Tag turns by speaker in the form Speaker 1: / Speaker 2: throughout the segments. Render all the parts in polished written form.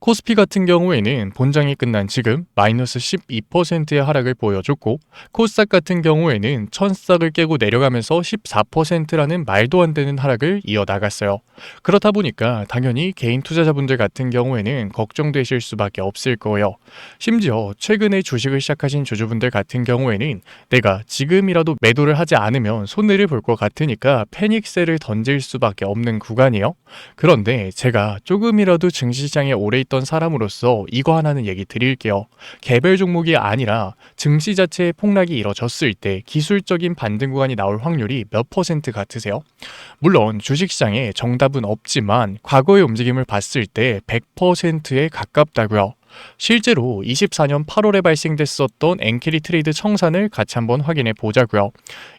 Speaker 1: 코스피 같은 경우에는 본장이 끝난 지금 마이너스 12%의 하락을 보여줬고, 코스닥 같은 경우에는 천싹을 깨고 내려가면서 14%라는 말도 안 되는 하락을 이어나갔어요. 그렇다 보니까 당연히 개인 투자자분들 같은 경우에는 걱정되실 수밖에 없을 거예요. 심지어 최근에 주식을 시작하신 주주분들 같은 경우에는 내가 지금이라도 매도를 하지 않으면 손해를 볼 것 같으니까 패닉셀을 던질 수밖에 없는 구간이에요. 그런데 제가 조금이라도 증시시장에 오래 있던 사람으로서 이거 하나는 얘기 드릴게요. 개별 종목이 아니라 증시 자체의 폭락이 이뤄졌을 때 기술적인 반등 구간이 나올 확률이 몇 퍼센트 같으세요? 물론 주식시장에 정답은 없지만 과거의 움직임을 봤을 때 100%에 가깝다고요. 실제로 24년 8월에 발생됐었던 엔캐리 트레이드 청산을 같이 한번 확인해 보자고요.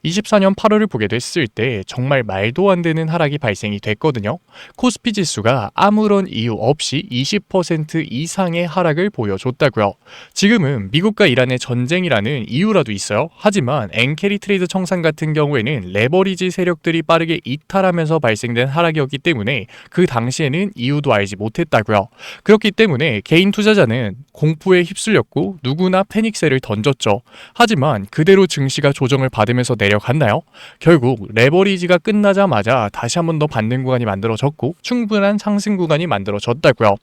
Speaker 1: 24년 8월을 보게 됐을 때 정말 말도 안 되는 하락이 발생이 됐거든요. 코스피 지수가 아무런 이유 없이 20% 이상의 하락을 보여줬다고요. 지금은 미국과 이란의 전쟁이라는 이유라도 있어요. 하지만 엔캐리 트레이드 청산 같은 경우에는 레버리지 세력들이 빠르게 이탈하면서 발생된 하락이었기 때문에 그 당시에는 이유도 알지 못했다고요. 그렇기 때문에 개인 투자자는 공포에 휩쓸렸고 누구나 패닉셀을 던졌죠. 하지만 그대로 증시가 조정을 받으면서 내려갔나요? 결국 레버리지가 끝나자마자 다시 한 번 더 반등 구간이 만들어졌고 충분한 상승 구간이 만들어졌다고요.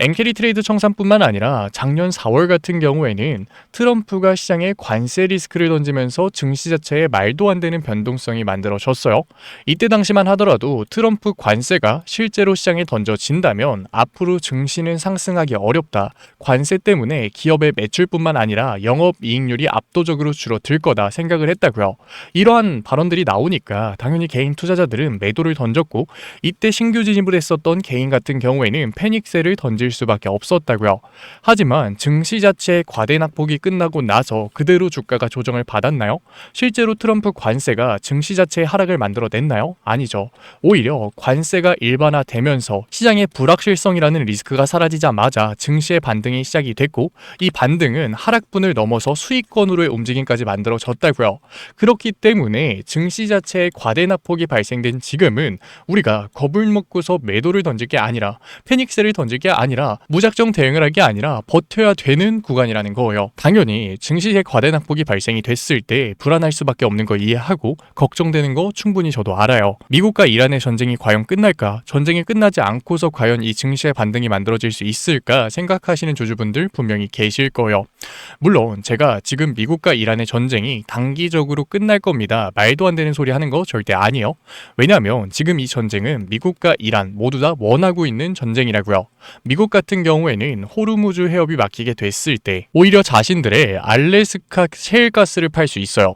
Speaker 1: 엔캐리 트레이드 청산뿐만 아니라 작년 4월 같은 경우에는 트럼프가 시장에 관세 리스크를 던지면서 증시 자체에 말도 안 되는 변동성이 만들어졌어요. 이때 당시만 하더라도 트럼프 관세가 실제로 시장에 던져진다면 앞으로 증시는 상승하기 어렵다. 관세 때문에 기업의 매출뿐만 아니라 영업이익률이 압도적으로 줄어들 거다 생각을 했다고요. 이러한 발언들이 나오니까 당연히 개인 투자자들은 매도를 던졌고, 이때 신규 진입을 했었던 개인 같은 경우에는 패닉셀을 던질 수밖에 없었다고요. 하지만 증시 자체의 과대 낙폭이 끝나고 나서 그대로 주가가 조정을 받았나요? 실제로 트럼프 관세가 증시 자체의 하락을 만들어냈나요? 아니죠. 오히려 관세가 일반화되면서 시장의 불확실성이라는 리스크가 사라지자마자 증시의 반등이 시작이 됐고, 이 반등은 하락분을 넘어서 수익권으로의 움직임까지 만들어졌다고요. 그렇기 때문에 증시 자체의 과대 낙폭이 발생된 지금은 우리가 겁을 먹고서 매도를 던질 게 아니라 패닉셀을 던질 게 아니라 무작정 대응을 할 게 아니라 버텨야 되는 구간이라는 거예요. 당연히 증시의 과대 낙폭이 발생이 됐을 때 불안할 수밖에 없는 거 이해하고 걱정되는 거 충분히 저도 알아요. 미국과 이란의 전쟁이 과연 끝날까? 전쟁이 끝나지 않고서 과연 이 증시의 반등이 만들어질 수 있을까 생각하시는 주주분들 분명히 계실 거예요. 물론 제가 지금 미국과 이란의 전쟁이 단기적으로 끝날 겁니다, 말도 안 되는 소리 하는 거 절대 아니에요. 왜냐하면 지금 이 전쟁은 미국과 이란 모두 다 원하고 있는 전쟁이라고요. 미국 같은 경우에는 호르무즈 해협이 막히게 됐을 때 오히려 자신들의 알래스카 셰일가스를 팔 수 있어요.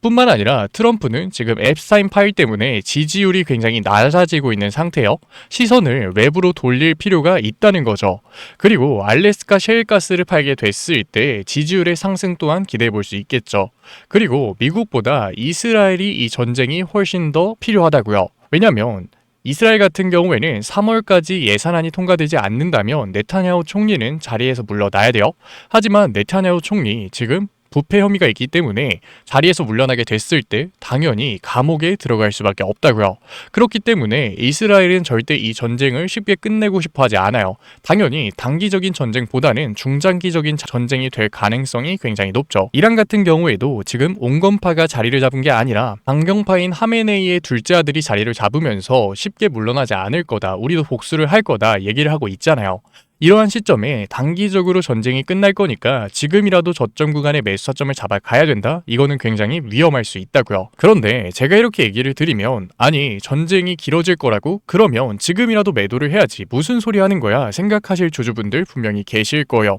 Speaker 1: 뿐만 아니라 트럼프는 지금 앱스타인 파일 때문에 지지율이 굉장히 낮아지고 있는 상태예요. 시선을 외부로 돌릴 필요가 있다는 거죠. 그리고 알래스카 셰일가스를 팔게 됐을 때 지지율의 상승 또한 기대해 볼 수 있겠죠. 그리고 미국보다 이스라엘이 이 전쟁이 훨씬 더 필요하다고요. 왜냐면 이스라엘 같은 경우에는 3월까지 예산안이 통과되지 않는다면 네타냐후 총리는 자리에서 물러나야 돼요. 하지만 네타냐후 총리 지금 부패 혐의가 있기 때문에 자리에서 물러나게 됐을 때 당연히 감옥에 들어갈 수밖에 없다고요. 그렇기 때문에 이스라엘은 절대 이 전쟁을 쉽게 끝내고 싶어 하지 않아요. 당연히 단기적인 전쟁보다는 중장기적인 전쟁이 될 가능성이 굉장히 높죠. 이란 같은 경우에도 지금 온건파가 자리를 잡은 게 아니라 강경파인 하메네이의 둘째 아들이 자리를 잡으면서 쉽게 물러나지 않을 거다, 우리도 복수를 할 거다 얘기를 하고 있잖아요. 이러한 시점에 단기적으로 전쟁이 끝날 거니까 지금이라도 저점 구간의 매수 타점을 잡아가야 된다? 이거는 굉장히 위험할 수 있다고요. 그런데 제가 이렇게 얘기를 드리면 아니 전쟁이 길어질 거라고? 그러면 지금이라도 매도를 해야지 무슨 소리 하는 거야 생각하실 주주분들 분명히 계실 거예요.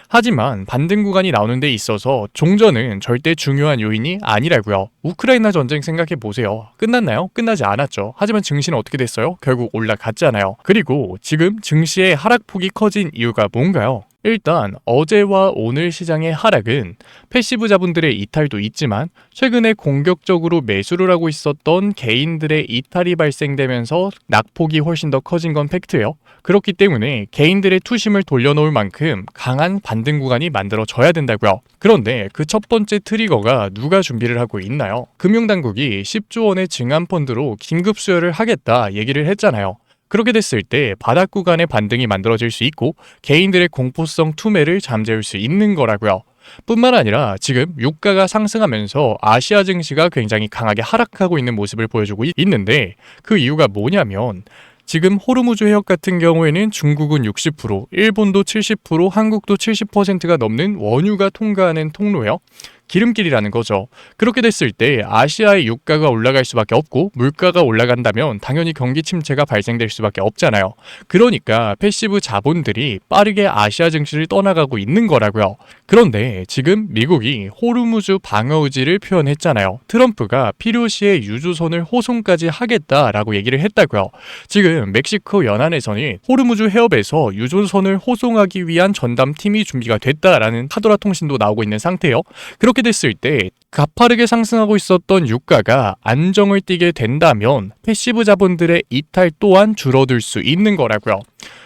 Speaker 1: 하지만 반등 구간이 나오는 데 있어서 종전은 절대 중요한 요인이 아니라고요. 우크라이나 전쟁 생각해 보세요. 끝났나요? 끝나지 않았죠. 하지만 증시는 어떻게 됐어요? 결국 올라갔잖아요. 그리고 지금 증시의 하락폭이 커진 이유가 뭔가요? 일단 어제와 오늘 시장의 하락은 패시브 자본들의 이탈도 있지만 최근에 공격적으로 매수를 하고 있었던 개인들의 이탈이 발생되면서 낙폭이 훨씬 더 커진 건 팩트예요. 그렇기 때문에 개인들의 투심을 돌려놓을 만큼 강한 반등 구간이 만들어져야 된다고요. 그런데 그 첫 번째 트리거가 누가 준비를 하고 있나요? 금융당국이 10조 원의 증안펀드로 긴급 수혈을 하겠다 얘기를 했잖아요. 그렇게 됐을 때 바닥 구간의 반등이 만들어질 수 있고 개인들의 공포성 투매를 잠재울 수 있는 거라고요. 뿐만 아니라 지금 유가가 상승하면서 아시아 증시가 굉장히 강하게 하락하고 있는 모습을 보여주고 있는데 그 이유가 뭐냐면 지금 호르무즈 해협 같은 경우에는 중국은 60%, 일본도 70%, 한국도 70%가 넘는 원유가 통과하는 통로요. 기름길이라는 거죠. 그렇게 됐을 때 아시아의 유가가 올라갈 수밖에 없고 물가가 올라간다면 당연히 경기 침체가 발생될 수밖에 없잖아요. 그러니까 패시브 자본들이 빠르게 아시아 증시를 떠나가고 있는 거라고요. 그런데 지금 미국이 호르무즈 방어 의지를 표현했잖아요. 트럼프가 필요시에 유조선을 호송까지 하겠다라고 얘기를 했다고요. 지금 멕시코 연안에서는 호르무즈 해협에서 유조선을 호송하기 위한 전담팀이 준비가 됐다라는 카도라 통신도 나오고 있는 상태예요. 그렇게 됐을 때 가파르게 상승하고 있었던 유가가 안정을 띠게 된다면 패시브 자본들의 이탈 또한 줄어들 수 있는 거라고요.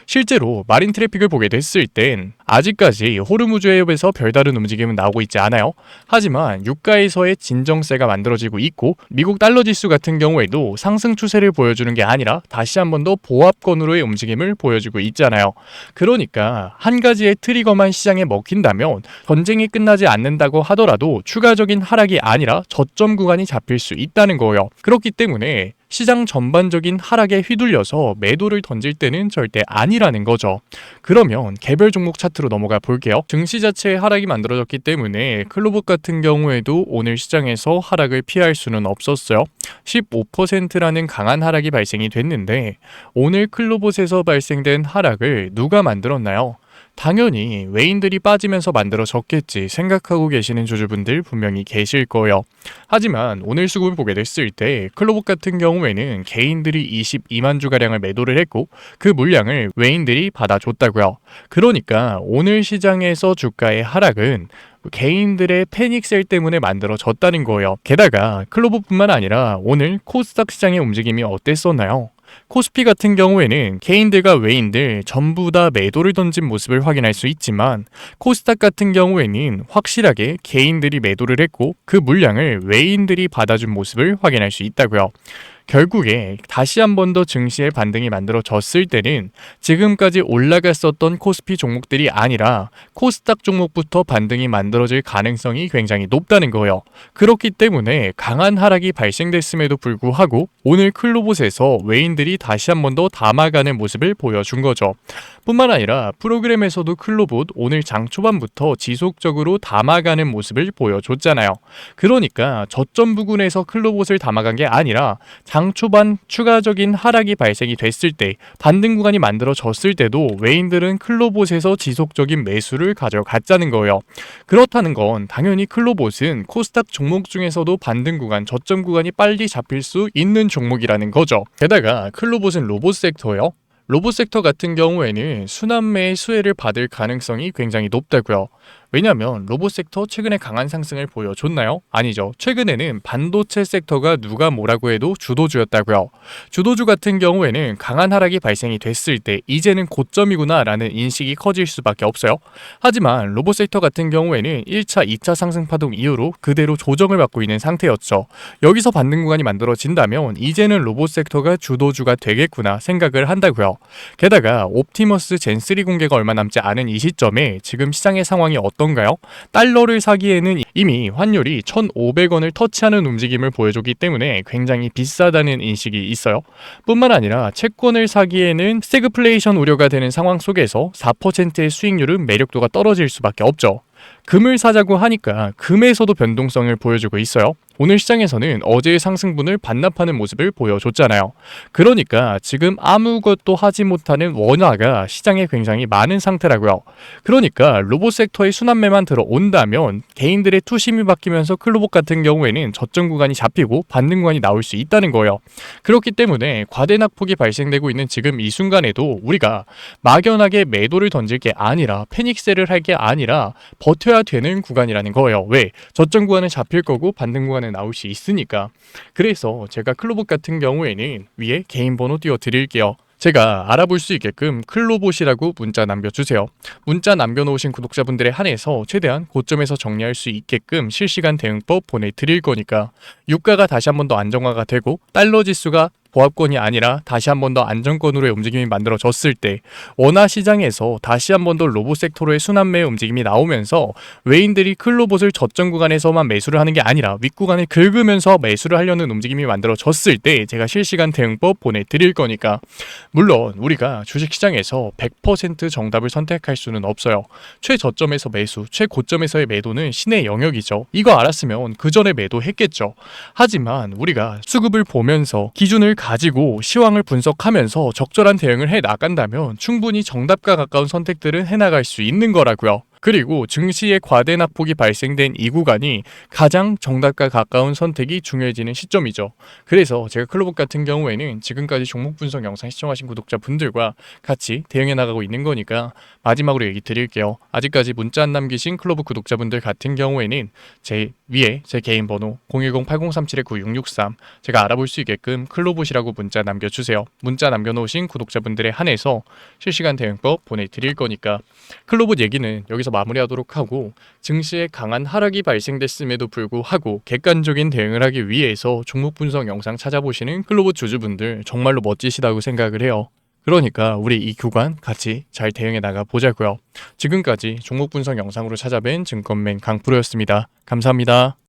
Speaker 1: 실제로 마린 트래픽을 보게 됐을 땐 아직까지 호르무즈 해협에서 별다른 움직임은 나오고 있지 않아요. 하지만 유가에서의 진정세가 만들어지고 있고 미국 달러 지수 같은 경우에도 상승 추세를 보여주는 게 아니라 다시 한 번 더 보합권으로의 움직임을 보여주고 있잖아요. 그러니까 한 가지의 트리거만 시장에 먹힌다면 전쟁이 끝나지 않는다고 하더라도 추가적인 하락이 아니라 저점 구간이 잡힐 수 있다는 거예요. 그렇기 때문에 시장 전반적인 하락에 휘둘려서 매도를 던질 때는 절대 아니라는 거죠. 그러면 개별 종목 차트로 넘어가 볼게요. 증시 자체의 하락이 만들어졌기 때문에 클로봇 같은 경우에도 오늘 시장에서 하락을 피할 수는 없었어요. 15%라는 강한 하락이 발생이 됐는데 오늘 클로봇에서 발생된 하락을 누가 만들었나요? 당연히 외인들이 빠지면서 만들어졌겠지 생각하고 계시는 주주분들 분명히 계실 거예요. 하지만 오늘 수급을 보게 됐을 때 클로봇 같은 경우에는 개인들이 22만 주가량을 매도를 했고 그 물량을 외인들이 받아줬다고요. 그러니까 오늘 시장에서 주가의 하락은 개인들의 패닉셀 때문에 만들어졌다는 거예요. 게다가 클로봇뿐만 아니라 오늘 코스닥 시장의 움직임이 어땠었나요? 코스피 같은 경우에는 개인들과 외인들 전부 다 매도를 던진 모습을 확인할 수 있지만 코스닥 같은 경우에는 확실하게 개인들이 매도를 했고 그 물량을 외인들이 받아준 모습을 확인할 수 있다고요. 결국에 다시 한 번 더 증시의 반등이 만들어졌을 때는 지금까지 올라갔었던 코스피 종목들이 아니라 코스닥 종목부터 반등이 만들어질 가능성이 굉장히 높다는 거예요. 그렇기 때문에 강한 하락이 발생됐음에도 불구하고 오늘 클로봇에서 외인들이 다시 한 번 더 담아가는 모습을 보여준 거죠. 뿐만 아니라 프로그램에서도 클로봇 오늘 장 초반부터 지속적으로 담아가는 모습을 보여줬잖아요. 그러니까 저점 부근에서 클로봇을 담아간 게 아니라 장 초반 추가적인 하락이 발생이 됐을 때 반등 구간이 만들어졌을 때도 외인들은 클로봇에서 지속적인 매수를 가져갔자는 거예요. 그렇다는 건 당연히 클로봇은 코스닥 종목 중에서도 반등 구간, 저점 구간이 빨리 잡힐 수 있는 종목이라는 거죠. 게다가 클로봇은 로봇 섹터예요. 로봇 섹터 같은 경우에는 순환매의 수혜를 받을 가능성이 굉장히 높다고요. 왜냐하면 로봇 섹터 최근에 강한 상승을 보여줬나요? 아니죠. 최근에는 반도체 섹터가 누가 뭐라고 해도 주도주였다고요. 주도주 같은 경우에는 강한 하락이 발생이 됐을 때 이제는 고점이구나 라는 인식이 커질 수밖에 없어요. 하지만 로봇 섹터 같은 경우에는 1차, 2차 상승 파동 이후로 그대로 조정을 받고 있는 상태였죠. 여기서 반등 구간이 만들어진다면 이제는 로봇 섹터가 주도주가 되겠구나 생각을 한다고요. 게다가 옵티머스 젠3 공개가 얼마 남지 않은 이 시점에 지금 시장의 상황이 어떤가요? 달러를 사기에는 이미 환율이 1,500원을 터치하는 움직임을 보여줬기 때문에 굉장히 비싸다는 인식이 있어요. 뿐만 아니라 채권을 사기에는 스태그플레이션 우려가 되는 상황 속에서 4%의 수익률은 매력도가 떨어질 수밖에 없죠. 금을 사자고 하니까 금에서도 변동성을 보여주고 있어요. 오늘 시장에서는 어제의 상승분을 반납하는 모습을 보여줬잖아요. 그러니까 지금 아무것도 하지 못하는 원화가 시장에 굉장히 많은 상태라고요. 그러니까 로봇 섹터의 순환매만 들어온다면 개인들의 투심이 바뀌면서 클로봇 같은 경우에는 저점 구간이 잡히고 반등 구간이 나올 수 있다는 거예요. 그렇기 때문에 과대 낙폭이 발생되고 있는 지금 이 순간에도 우리가 막연하게 매도를 던질 게 아니라 패닉셀을 할 게 아니라 버텨야 되는 구간이라는 거예요. 왜? 저점 구간은 잡힐 거고 반등 구간은 나올 수 있으니까. 그래서 제가 클로봇 같은 경우에는 위에 개인 번호 띄워 드릴게요. 제가 알아볼 수 있게끔 클로봇이라고 문자 남겨주세요. 문자 남겨놓으신 구독자분들에 한해서 최대한 고점에서 정리할 수 있게끔 실시간 대응법 보내드릴 거니까 유가가 다시 한 번 더 안정화가 되고 달러 지수가 보합권이 아니라 다시 한 번 더 안정권으로의 움직임이 만들어졌을 때 원화 시장에서 다시 한 번 더 로봇 섹터로의 순환매의 움직임이 나오면서 외인들이 클로봇을 저점 구간에서만 매수를 하는 게 아니라 윗구간을 긁으면서 매수를 하려는 움직임이 만들어졌을 때 제가 실시간 대응법 보내드릴 거니까. 물론 우리가 주식시장에서 100% 정답을 선택할 수는 없어요. 최저점에서 매수, 최고점에서의 매도는 신의 영역이죠. 이거 알았으면 그 전에 매도했겠죠. 하지만 우리가 수급을 보면서 기준을 가지고 시황을 분석하면서 적절한 대응을 해 나간다면 충분히 정답과 가까운 선택들은 해나갈 수 있는 거라고요. 그리고 증시의 과대 낙폭이 발생된 이 구간이 가장 정답과 가까운 선택이 중요해지는 시점이죠. 그래서 제가 클로봇 같은 경우에는 지금까지 종목 분석 영상 시청하신 구독자분들과 같이 대응해 나가고 있는 거니까 마지막으로 얘기 드릴게요. 아직까지 문자 안 남기신 클로봇 구독자분들 같은 경우에는 제 위에 제 개인 번호 010-8037-9663 제가 알아볼 수 있게끔 클로봇이라고 문자 남겨주세요. 문자 남겨놓으신 구독자분들에 한해서 실시간 대응법 보내드릴 거니까. 클로봇 얘기는 여기서 마무리하도록 하고, 증시에 강한 하락이 발생됐음에도 불구하고 객관적인 대응을 하기 위해서 종목 분석 영상 찾아보시는 클로봇 주주분들 정말로 멋지시다고 생각을 해요. 그러니까 우리 이 구간 같이 잘 대응해 나가 보자고요. 지금까지 종목 분석 영상으로 찾아뵌 증권맨 강프로였습니다. 감사합니다.